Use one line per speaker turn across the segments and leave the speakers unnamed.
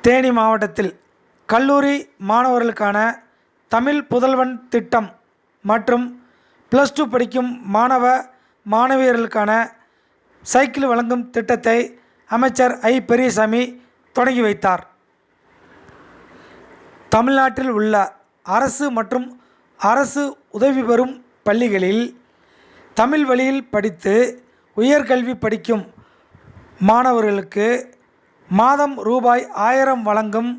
தேனி மாவட்டத்தில் கல்லூரி மாணவர்களுக்கான தமிழ் புதல்வன் திட்டம் மற்றும் +2 படிக்கும் மாணவ மாணவியர்களுக்கான சைக்கிள் வழங்கும் திட்டத்தை அமைச்சர் பெரியசாமி தொடங்கி வைத்தார். தமிழ்நாட்டில் உள்ள அரசு மற்றும் அரசு உதவி பெறும் பள்ளிகளில் தமிழ் வழியில் படித்து உயர்கல்வி படிக்கும் மாணவர்களுக்கு மாதம் ரூபாய் 1000 வழங்கும்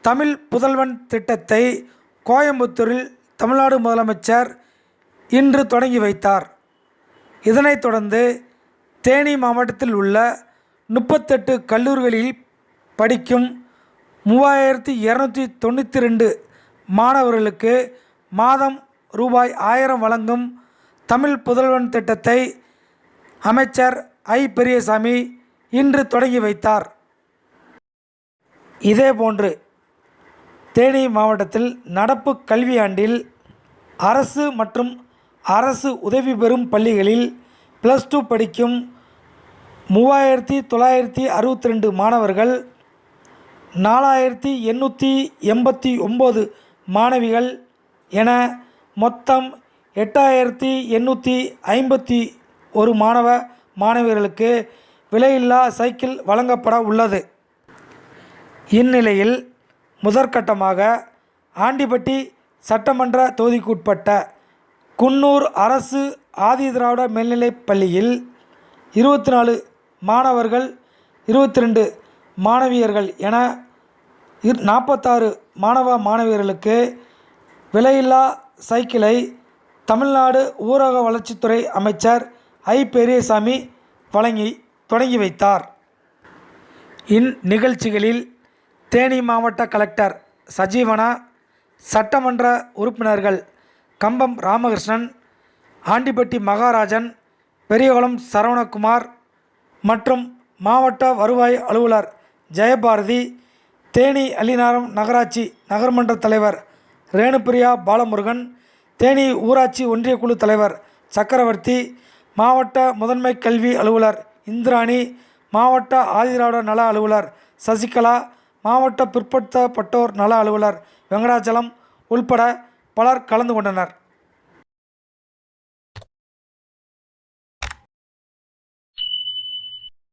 தமிழ் புதல்வன் திட்டத்தை கோயம்புத்தூரில் தமிழ்நாடு முதலமைச்சர் இன்று தொடங்கி வைத்தார். இதனைத் தொடர்ந்து தேனி மாவட்டத்தில் உள்ள 38 கல்லூரிகளில் படிக்கும் 3292 மாணவர்களுக்கு மாதம் ரூபாய் 1000 வழங்கும் தமிழ் புதல்வன் திட்டத்தை அமைச்சர் பெரியசாமி இன்று தொடங்கி வைத்தார். இதேபோன்று தேனி மாவட்டத்தில் நடப்பு கல்வியாண்டில் அரசு மற்றும் அரசு உதவி பெறும் பள்ளிகளில் +2 படிக்கும் 3962 மாணவர்கள், 4889 மாணவிகள் என மொத்தம் 8851 மாணவ மாணவியர்களுக்கு விலையில்லா சைக்கிள் வழங்கப்பட உள்ளது. இந்நிலையில் முதற்கட்டமாக ஆண்டிபட்டி சட்டமன்ற தொகுதிக்குட்பட்ட குன்னூர் அரசு ஆதிதிராவிட மேல்நிலைப் பள்ளியில் 24 மாணவர்கள், 22 மாணவியர்கள் என 46 மாணவ மாணவியர்களுக்கு விலையில்லா சைக்கிளை தமிழ்நாடு ஊரக வளர்ச்சித்துறை அமைச்சர் பெரியசாமி தொடங்கி வைத்தார். இந்நிகழ்ச்சிகளில் தேனி மாவட்ட கலெக்டர் சஜீவனா, சட்டமன்ற உறுப்பினர்கள் கம்பம் ராமகிருஷ்ணன், ஆண்டிபட்டி மகாராஜன், பெரியகுளம் சரவணகுமார் மற்றும் மாவட்ட வருவாய் அலுவலர் ஜெயபாரதி, தேனி அள்ளிநகரம் நகராட்சி நகர்மன்ற தலைவர் ரேணுபிரியா பாலமுருகன், தேனி ஊராட்சி ஒன்றியக்குழு தலைவர் சக்கரவர்த்தி, மாவட்ட முதன்மை கல்வி அலுவலர் இந்திராணி, மாவட்ட ஆதிதிராவிட நல அலுவலர் சசிகலா, மாவட்ட பிற்படுத்தப்பட்டோர் நல அலுவலர் வெங்கடாச்சலம் உள்பட பலர் கலந்து கொண்டனர்.